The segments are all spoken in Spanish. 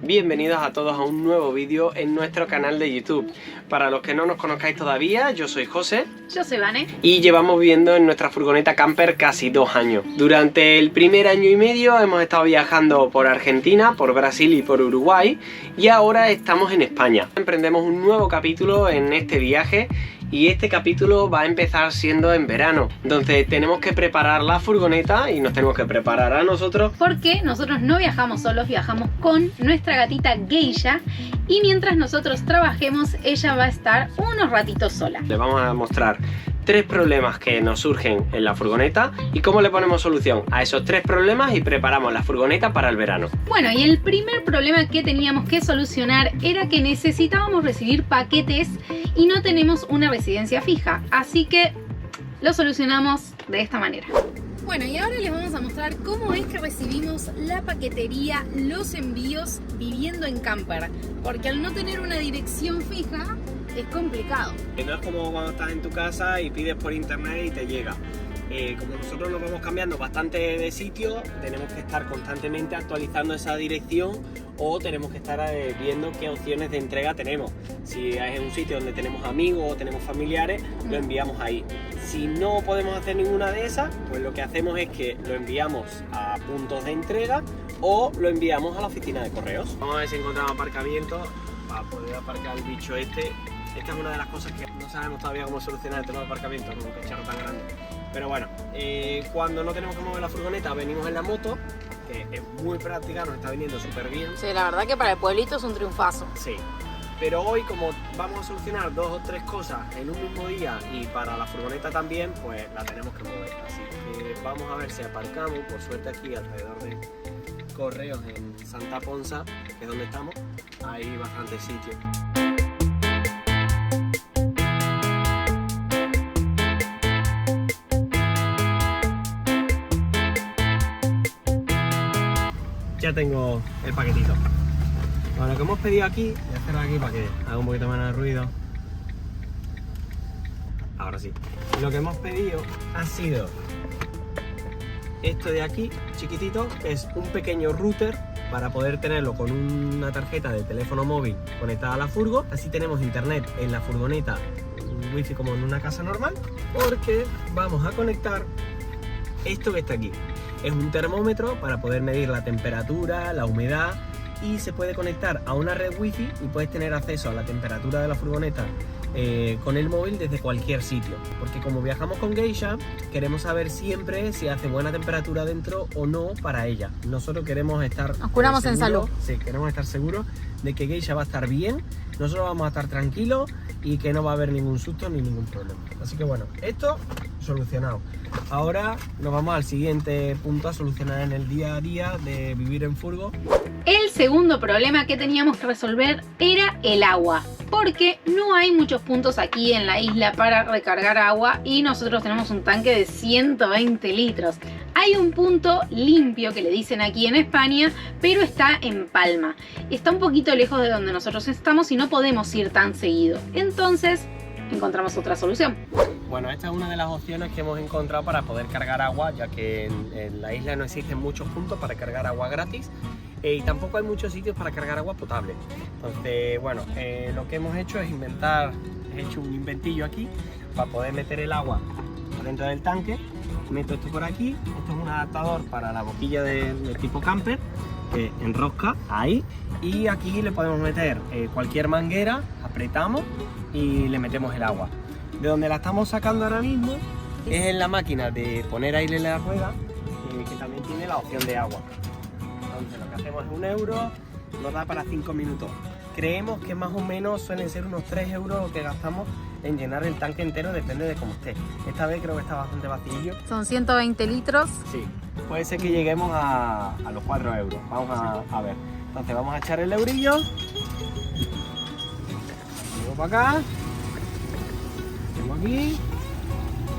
Bienvenidos a todos a un nuevo vídeo en nuestro canal de YouTube. Para los que no nos conozcáis todavía, yo soy José. Yo soy Vane. Y llevamos viviendo en nuestra furgoneta camper casi 2 años. Durante el primer año y medio hemos estado viajando por Argentina, por Brasil y por Uruguay. Y ahora estamos en España. Emprendemos un nuevo capítulo en este viaje. Y este capítulo va a empezar siendo en verano. Entonces tenemos que preparar la furgoneta y nos tenemos que preparar a nosotros. Porque nosotros no viajamos solos, viajamos con nuestra gatita Geisha. Y mientras nosotros trabajemos, ella va a estar unos ratitos sola. Le vamos a mostrar 3 problemas que nos surgen en la furgoneta y cómo le ponemos solución a esos 3 problemas y preparamos la furgoneta para el verano. Bueno, y el primer problema que teníamos que solucionar era que necesitábamos recibir paquetes y no tenemos una residencia fija, así que lo solucionamos de esta manera. Bueno, y ahora les vamos a mostrar cómo es que recibimos la paquetería, los envíos viviendo en camper, porque al no tener una dirección fija es complicado. No es como cuando estás en tu casa y pides por internet y te llega. Como nosotros nos vamos cambiando bastante de sitio, tenemos que estar constantemente actualizando esa dirección o tenemos que estar viendo qué opciones de entrega tenemos. Si es un sitio donde tenemos amigos o tenemos familiares, lo enviamos ahí. Si no podemos hacer ninguna de esas, pues lo que hacemos es que lo enviamos a puntos de entrega o lo enviamos a la oficina de correos. Vamos a ver si encontramos aparcamiento para poder aparcar el bicho este. Esta es una de las cosas que no sabemos todavía cómo solucionar el tema de aparcamiento con un cacharro tan grande. Pero bueno, cuando no tenemos que mover la furgoneta, venimos en la moto, que es muy práctica, nos está viniendo súper bien. Sí, la verdad que para el pueblito es un triunfazo. Sí, pero hoy como vamos a solucionar 2 o 3 cosas en un mismo día y para la furgoneta también, pues la tenemos que mover. Así que vamos a ver si aparcamos, por suerte aquí alrededor de Correos en Santa Ponsa, que es donde estamos, hay bastante sitio. Ya tengo el paquetito. Bueno, lo que hemos pedido aquí, voy a hacerlo aquí para que haga un poquito menos de ruido. Ahora sí. Lo que hemos pedido ha sido esto de aquí, chiquitito, que es un pequeño router para poder tenerlo con una tarjeta de teléfono móvil conectada a la furgo. Así tenemos internet en la furgoneta, un wifi como en una casa normal, porque vamos a conectar esto que está aquí. Es un termómetro para poder medir la temperatura, la humedad y se puede conectar a una red wifi y puedes tener acceso a la temperatura de la furgoneta con el móvil desde cualquier sitio. Porque como viajamos con Geisha, queremos saber siempre si hace buena temperatura dentro o no para ella. Nosotros queremos estar... Nos curamos en salud. Sí, queremos estar seguros de que Geisha va a estar bien, nosotros vamos a estar tranquilos y que no va a haber ningún susto ni ningún problema. Así que bueno, esto solucionado. Ahora nos vamos al siguiente punto a solucionar en el día a día de vivir en furgo. El segundo problema que teníamos que resolver era el agua, porque no hay muchos puntos aquí en la isla para recargar agua y nosotros tenemos un tanque de 120 litros. Hay un punto limpio que le dicen aquí en España, pero está en Palma. Está un poquito lejos de donde nosotros estamos y no podemos ir tan seguido. Entonces encontramos otra solución. Bueno, esta es una de las opciones que hemos encontrado para poder cargar agua, ya que en la isla no existen muchos puntos para cargar agua gratis y tampoco hay muchos sitios para cargar agua potable. Entonces, bueno, lo que hemos hecho es he hecho un inventillo aquí para poder meter el agua dentro del tanque. Meto esto por aquí, esto es un adaptador para la boquilla de tipo camper que enrosca ahí y aquí le podemos meter cualquier manguera, apretamos y le metemos el agua. De donde la estamos sacando ahora mismo es en la máquina de poner aire en la rueda, que también tiene la opción de agua. Entonces lo que hacemos es 1 euro, nos da para 5 minutos. Creemos que más o menos suelen ser unos 3 euros lo que gastamos en llenar el tanque entero, depende de cómo esté. Esta vez creo que está bastante vacío. Son 120 litros. Sí, puede ser que lleguemos a los 4 euros. Vamos a ver. Entonces vamos a echar el eurillo. Vengo para acá. Tengo aquí.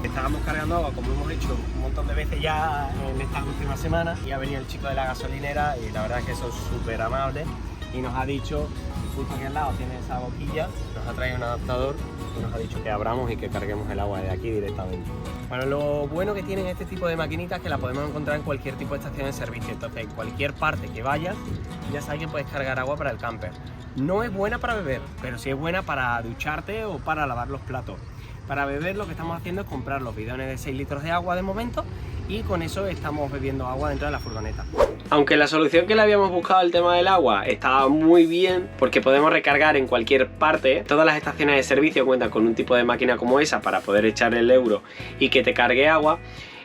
Estábamos cargando agua como hemos hecho un montón de veces ya en estas últimas semanas y ha venido el chico de la gasolinera y la verdad es que son súper amables y nos ha dicho justo aquí al lado tiene esa boquilla, nos ha traído un adaptador y nos ha dicho que abramos y que carguemos el agua de aquí directamente. Bueno, lo bueno que tienen este tipo de maquinitas es que la podemos encontrar en cualquier tipo de estación de servicio, entonces en cualquier parte que vayas ya sabes que puedes cargar agua para el camper. No es buena para beber, pero sí es buena para ducharte o para lavar los platos. Para beber lo que estamos haciendo es comprar los bidones de 6 litros de agua de momento y con eso estamos bebiendo agua dentro de la furgoneta. Aunque la solución que le habíamos buscado al tema del agua estaba muy bien porque podemos recargar en cualquier parte, todas las estaciones de servicio cuentan con un tipo de máquina como esa para poder echar el euro y que te cargue agua.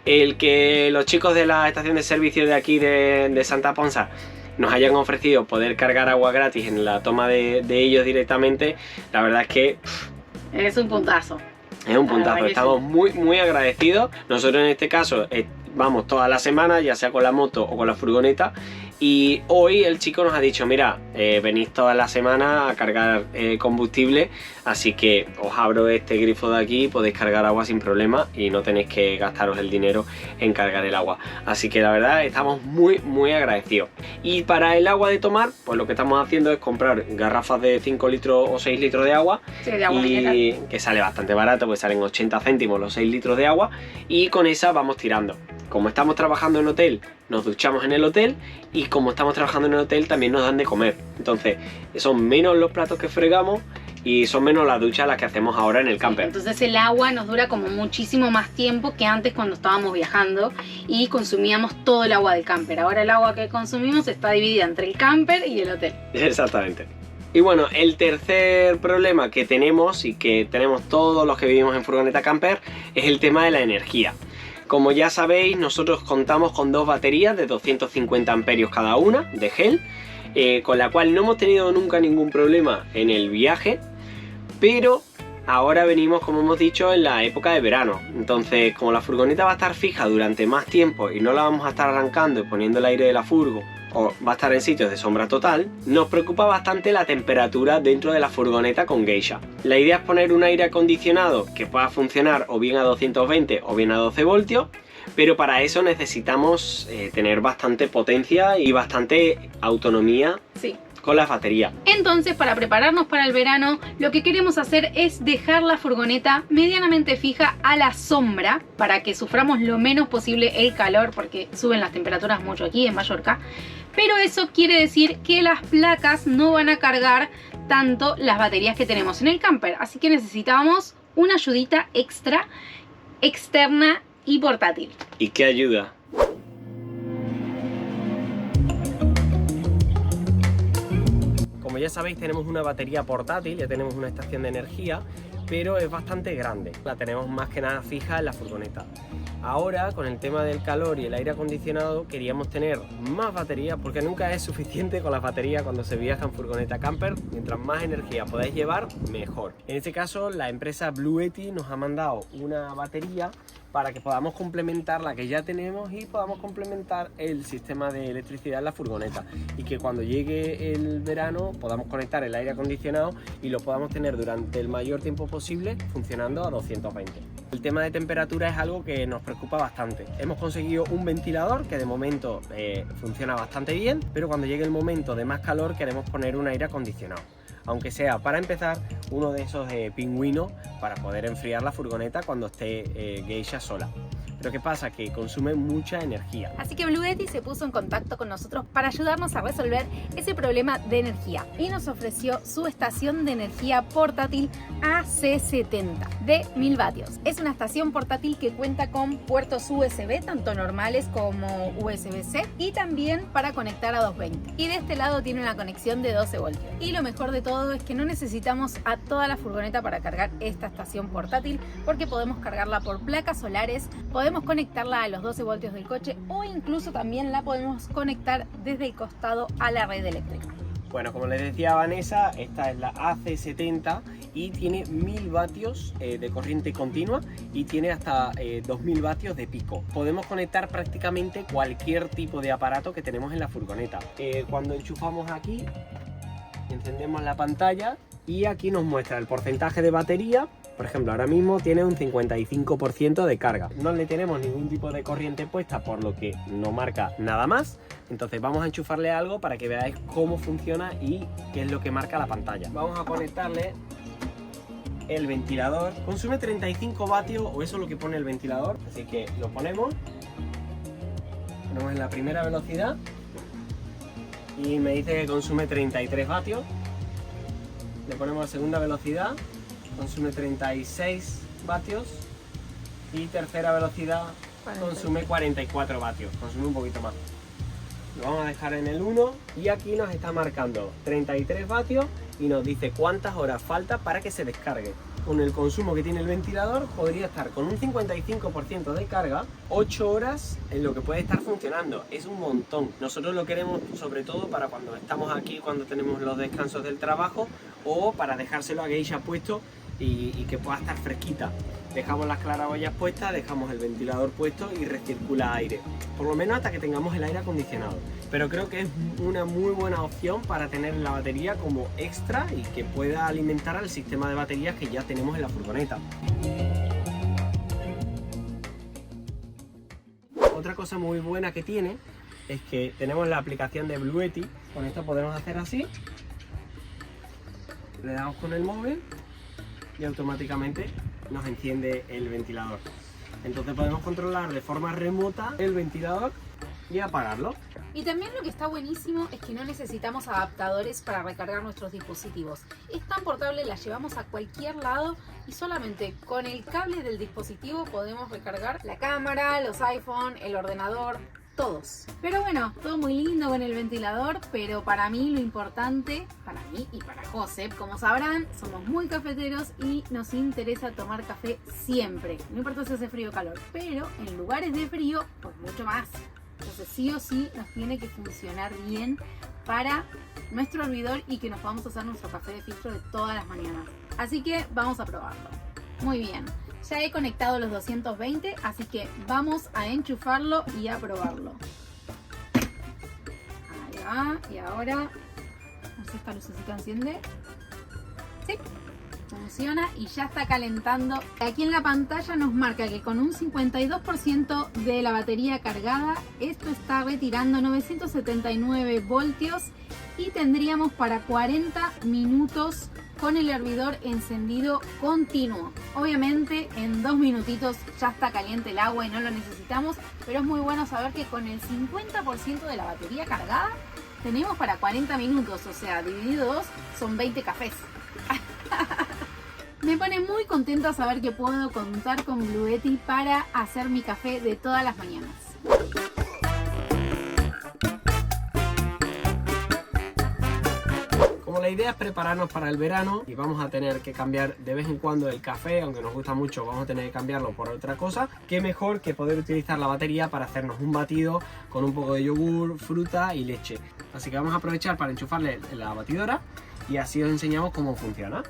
El que los chicos de la estación de servicio de aquí de Santa Ponsa nos hayan ofrecido poder cargar agua gratis en la toma de ellos directamente, la verdad es que es un puntazo. Es un puntazo, estamos muy agradecidos. Nosotros en este caso vamos toda la semana, ya sea con la moto o con la furgoneta. Y hoy el chico nos ha dicho, mira, venís toda la semana a cargar combustible, así que os abro este grifo de aquí, podéis cargar agua sin problema y no tenéis que gastaros el dinero en cargar el agua. Así que la verdad estamos muy agradecidos. Y para el agua de tomar, pues lo que estamos haciendo es comprar garrafas de 5 litros o 6 litros de agua, sí, de agua y que sale bastante barato, pues salen 80 céntimos los 6 litros de agua y con esa vamos tirando. Como estamos trabajando en hotel, nos duchamos en el hotel y como estamos trabajando en el hotel también nos dan de comer. Entonces son menos los platos que fregamos y son menos las duchas las que hacemos ahora en el camper. Sí, entonces el agua nos dura como muchísimo más tiempo que antes cuando estábamos viajando y consumíamos todo el agua del camper. Ahora el agua que consumimos está dividida entre el camper y el hotel. Exactamente. Y bueno, el tercer problema que tenemos y que tenemos todos los que vivimos en furgoneta camper es el tema de la energía. Como ya sabéis, nosotros contamos con dos baterías de 250 amperios cada una, de gel, con la cual no hemos tenido nunca ningún problema en el viaje, pero ahora venimos, como hemos dicho, en la época de verano. Entonces, como la furgoneta va a estar fija durante más tiempo y no la vamos a estar arrancando y poniendo el aire de la furgo, o va a estar en sitios de sombra total, nos preocupa bastante la temperatura dentro de la furgoneta con Geisha. La idea es poner un aire acondicionado que pueda funcionar o bien a 220 o bien a 12 voltios, pero para eso necesitamos tener bastante potencia y bastante autonomía. Sí. Con las baterías. Entonces, para prepararnos para el verano, lo que queremos hacer es dejar la furgoneta medianamente fija a la sombra para que suframos lo menos posible el calor, porque suben las temperaturas mucho aquí en Mallorca. Pero eso quiere decir que las placas no van a cargar tanto las baterías que tenemos en el camper. Así que necesitamos una ayudita extra, externa y portátil. ¿Y qué ayuda? Como ya sabéis, tenemos una batería portátil, ya tenemos una estación de energía, pero es bastante grande. La tenemos más que nada fija en la furgoneta. Ahora, con el tema del calor y el aire acondicionado, queríamos tener más batería, porque nunca es suficiente con las baterías cuando se viaja en furgoneta camper. Mientras más energía podáis llevar, mejor. En este caso, la empresa Bluetti nos ha mandado una batería para que podamos complementar la que ya tenemos y podamos complementar el sistema de electricidad en la furgoneta, y que cuando llegue el verano podamos conectar el aire acondicionado y lo podamos tener durante el mayor tiempo posible funcionando a 220. El tema de temperatura es algo que nos preocupa bastante. Hemos conseguido un ventilador que de momento funciona bastante bien, pero cuando llegue el momento de más calor queremos poner un aire acondicionado, aunque sea para empezar uno de esos pingüinos para poder enfriar la furgoneta cuando esté Geisha sola. Pero ¿qué pasa? Que consume mucha energía. Así que Bluetti se puso en contacto con nosotros para ayudarnos a resolver ese problema de energía y nos ofreció su estación de energía portátil AC70 de 1000 vatios. Es una estación portátil que cuenta con puertos USB, tanto normales como USB-C, y también para conectar a 220. Y de este lado tiene una conexión de 12 voltios. Y lo mejor de todo es que no necesitamos a toda la furgoneta para cargar esta estación portátil, porque podemos cargarla por placas solares, podemos conectarla a los 12 voltios del coche o incluso también la podemos conectar desde el costado a la red eléctrica. Bueno, como les decía Vanessa, esta es la AC70 y tiene 1000 vatios de corriente continua y tiene hasta 2000 vatios de pico. Podemos conectar prácticamente cualquier tipo de aparato que tenemos en la furgoneta. Cuando enchufamos aquí, encendemos la pantalla y aquí nos muestra el porcentaje de batería Por ejemplo, ahora mismo tiene un 55% de carga. No le tenemos ningún tipo de corriente puesta, por lo que no marca nada más. Entonces vamos a enchufarle algo para que veáis cómo funciona y qué es lo que marca la pantalla. Vamos a conectarle el ventilador. Consume 35 vatios, o eso es lo que pone el ventilador. Así que lo ponemos en la primera velocidad y me dice que consume 33 vatios. Le ponemos la segunda velocidad, consume 36 vatios, y tercera velocidad consume 44 vatios, consume un poquito más. Lo vamos a dejar en el 1 y aquí nos está marcando 33 vatios y nos dice cuántas horas falta para que se descargue. Con el consumo que tiene el ventilador podría estar con un 55% de carga, 8 horas en lo que puede estar funcionando. Es un montón. Nosotros lo queremos sobre todo para cuando estamos aquí, cuando tenemos los descansos del trabajo, o para dejárselo a Geisha puesto y que pueda estar fresquita. Dejamos las claraboyas puestas, dejamos el ventilador puesto y recircula aire, por lo menos hasta que tengamos el aire acondicionado. Pero creo que es una muy buena opción para tener la batería como extra y que pueda alimentar al sistema de baterías que ya tenemos en la furgoneta. Otra cosa muy buena que tiene es que tenemos la aplicación de Bluetooth. Con esto podemos hacer así, le damos con el móvil y automáticamente nos enciende el ventilador. Entonces podemos controlar de forma remota el ventilador y apagarlo. Y también lo que está buenísimo es que no necesitamos adaptadores para recargar nuestros dispositivos. Es tan portable, la llevamos a cualquier lado y solamente con el cable del dispositivo podemos recargar la cámara, los iPhone, el ordenador, todos. Pero bueno, todo muy lindo con el ventilador, pero para mí lo importante, para mí y para Josep, como sabrán, somos muy cafeteros y nos interesa tomar café siempre. No importa si hace frío o calor, pero en lugares de frío, pues mucho más. Entonces sí o sí nos tiene que funcionar bien para nuestro hervidor y que nos podamos hacer nuestro café de filtro de todas las mañanas. Así que vamos a probarlo. Muy bien, ya he conectado los 220, así que vamos a enchufarlo y a probarlo. Ahí va, y ahora, no sé si esta lucecita enciende. Sí, funciona y ya está calentando. Aquí en la pantalla nos marca que con un 52% de la batería cargada, esto está retirando 979 voltios y tendríamos para 40 minutos con el hervidor encendido continuo. Obviamente en 2 minutitos ya está caliente el agua y no lo necesitamos, pero es muy bueno saber que con el 50% de la batería cargada tenemos para 40 minutos, o sea, dividido 2 son 20 cafés. Me pone muy contenta saber que puedo contar con Bluetooth para hacer mi café de todas las mañanas. Como la idea es prepararnos para el verano y vamos a tener que cambiar de vez en cuando el café, aunque nos gusta mucho, vamos a tener que cambiarlo por otra cosa, qué mejor que poder utilizar la batería para hacernos un batido con un poco de yogur, fruta y leche. Así que vamos a aprovechar para enchufarle la batidora y así os enseñamos cómo funciona.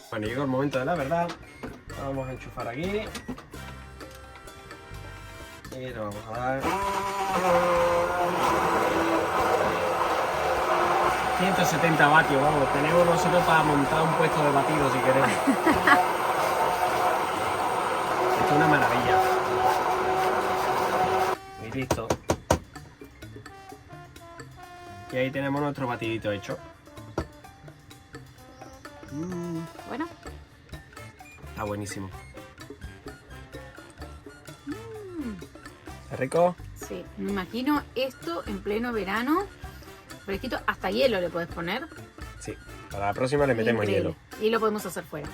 Bueno, llegó el momento de la verdad. Vamos a enchufar aquí. Y lo vamos a dar 170 vatios, vamos, tenemos nosotros para montar un puesto de batido si queremos. Esto es una maravilla. Y listo. Y ahí tenemos nuestro batidito hecho. Bueno, está buenísimo. ¿Es rico? Sí, me imagino esto en pleno verano. Fresquito, hasta hielo le puedes poner. Sí, para la próxima le metemos Increíble. hielo. Y lo podemos hacer fuera.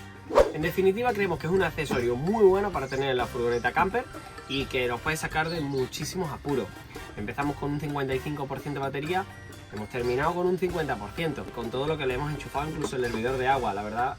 En definitiva, creemos que es un accesorio muy bueno para tener en la furgoneta camper y que nos puede sacar de muchísimos apuros. Empezamos con un 55% de batería, hemos terminado con un 50%, con todo lo que le hemos enchufado, incluso el hervidor de agua. La verdad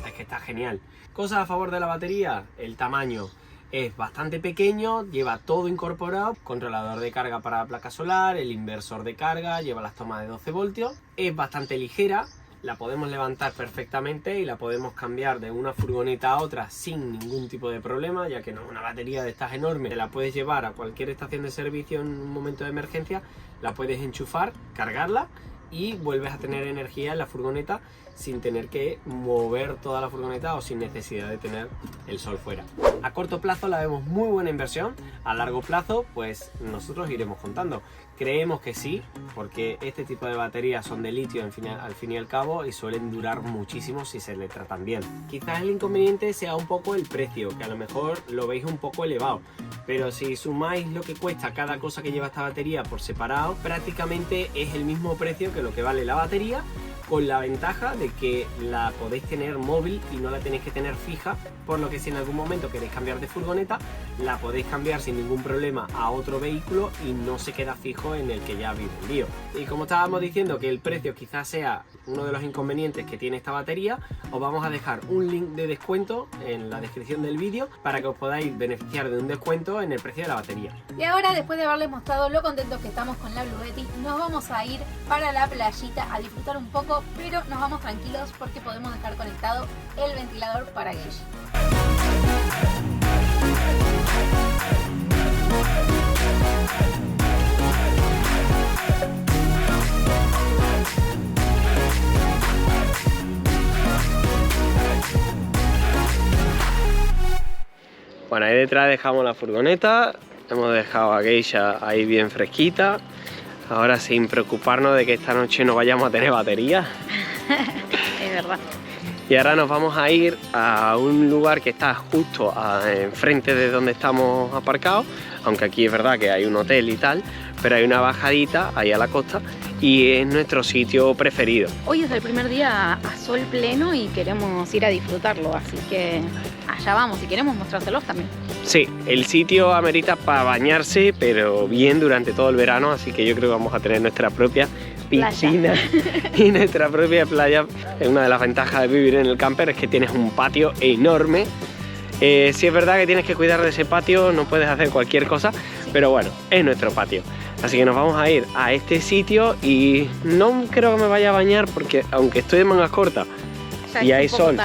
es que está genial. Cosas a favor de la batería: el tamaño es bastante pequeño, lleva todo incorporado, controlador de carga para la placa solar, el inversor de carga, lleva las tomas de 12 voltios, es bastante ligera, la podemos levantar perfectamente y la podemos cambiar de una furgoneta a otra sin ningún tipo de problema, ya que no es una batería de estas enormes. Te la puedes llevar a cualquier estación de servicio en un momento de emergencia, la puedes enchufar, cargarla y vuelves a tener energía en la furgoneta sin tener que mover toda la furgoneta o sin necesidad de tener el sol fuera. A corto plazo la vemos muy buena inversión, a largo plazo pues nosotros iremos contando. Creemos que sí, porque este tipo de baterías son de litio al fin y al cabo y suelen durar muchísimo si se le tratan bien. Quizás el inconveniente sea un poco el precio, que a lo mejor lo veis un poco elevado, pero si sumáis lo que cuesta cada cosa que lleva esta batería por separado, prácticamente es el mismo precio que lo que vale la batería, con la ventaja de que la podéis tener móvil y no la tenéis que tener fija, por lo que si en algún momento queréis cambiar de furgoneta, la podéis cambiar sin ningún problema a otro vehículo y no se queda fijo en el que ya habéis vendido. Y como estábamos diciendo que el precio quizás sea uno de los inconvenientes que tiene esta batería, os vamos a dejar un link de descuento en la descripción del vídeo para que os podáis beneficiar de un descuento en el precio de la batería. Y ahora, después de haberles mostrado lo contentos que estamos con la Blue Betty, nos vamos a ir para la playita a disfrutar un poco, pero nos vamos tranquilos porque podemos dejar conectado el ventilador para Gage. Bueno, ahí detrás dejamos la furgoneta, hemos dejado a Geisha ahí bien fresquita, ahora sin preocuparnos de que esta noche no vayamos a tener batería. Es verdad. Y ahora nos vamos a ir a un lugar que está justo enfrente de donde estamos aparcados, aunque aquí es verdad que hay un hotel y tal, pero hay una bajadita ahí a la costa y es nuestro sitio preferido. Hoy es el primer día a sol pleno y queremos ir a disfrutarlo, así que allá vamos y queremos mostrárselos también. Sí, el sitio amerita para bañarse, pero bien durante todo el verano, así que yo creo que vamos a tener nuestra propia piscina y nuestra propia playa. Una de las ventajas de vivir en el camper es que tienes un patio enorme. Sí es verdad que tienes que cuidar de ese patio, no puedes hacer cualquier cosa, pero bueno, es nuestro patio. Así que nos vamos a ir a este sitio y no creo que me vaya a bañar porque aunque estoy de mangas cortas y hay sol,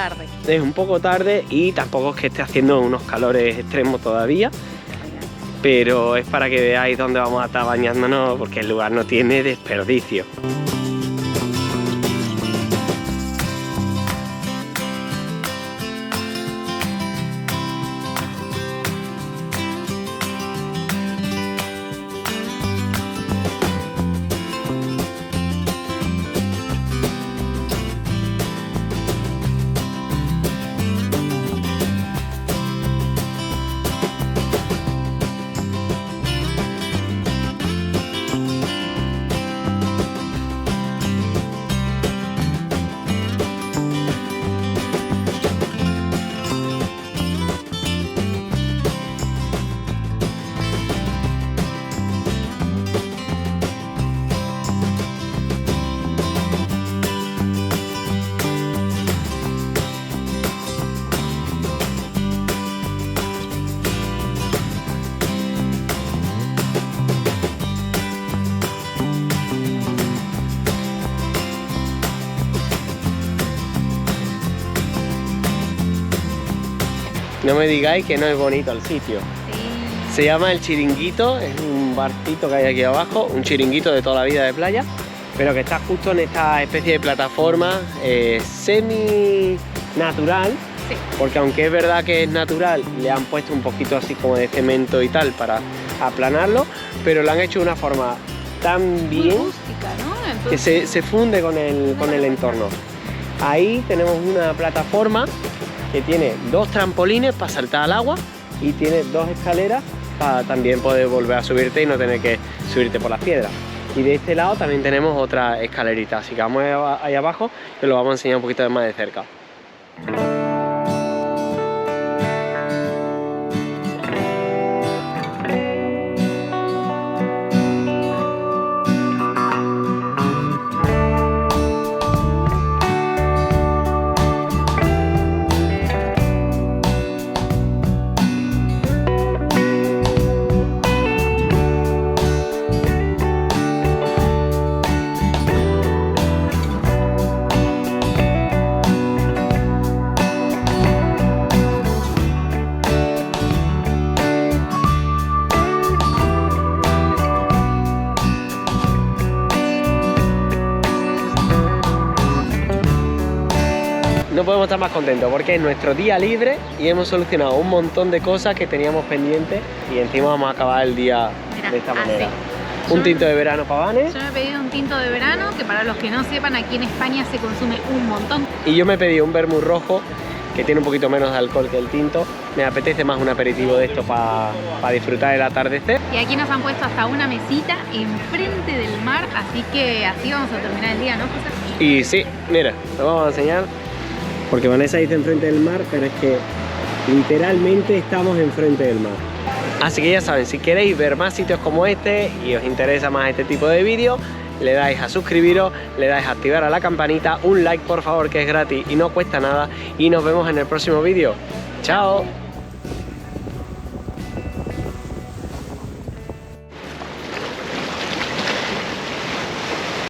es un poco tarde y tampoco es que esté haciendo unos calores extremos todavía, pero es para que veáis dónde vamos a estar bañándonos porque el lugar no tiene desperdicio. No me digáis que no es bonito el sitio. Sí. Se llama El Chiringuito, es un barcito que hay aquí abajo, un chiringuito de toda la vida de playa, pero que está justo en esta especie de plataforma semi-natural, sí. Porque aunque es verdad que es natural, le han puesto un poquito así como de cemento y tal para aplanarlo, pero lo han hecho de una forma tan bien, muy rústica, ¿no? Entonces, que se funde con el entorno. Ahí tenemos una plataforma que tiene 2 trampolines para saltar al agua y tiene 2 escaleras para también poder volver a subirte y no tener que subirte por las piedras. Y de este lado también tenemos otra escalerita, así que vamos ahí abajo que lo vamos a enseñar un poquito más de cerca. no podemos estar más contentos porque es nuestro día libre y hemos solucionado un montón de cosas que teníamos pendientes y encima vamos a acabar el día de esta manera. Un tinto de verano para Vane. Yo me he pedido un tinto de verano, que para los que no sepan, aquí en España se consume un montón. Y yo me he pedido un vermut rojo, que tiene un poquito menos de alcohol que el tinto. Me apetece más un aperitivo de esto para disfrutar el atardecer. Y aquí nos han puesto hasta una mesita enfrente del mar, así que así vamos a terminar el día, ¿no, José? Y sí, mira, lo vamos a enseñar. Porque Vanessa dice enfrente del mar, pero es que literalmente estamos enfrente del mar. Así que ya saben, si queréis ver más sitios como este y os interesa más este tipo de vídeos, le dais a suscribiros, le dais a activar a la campanita, un like por favor que es gratis y no cuesta nada y nos vemos en el próximo vídeo. ¡Chao!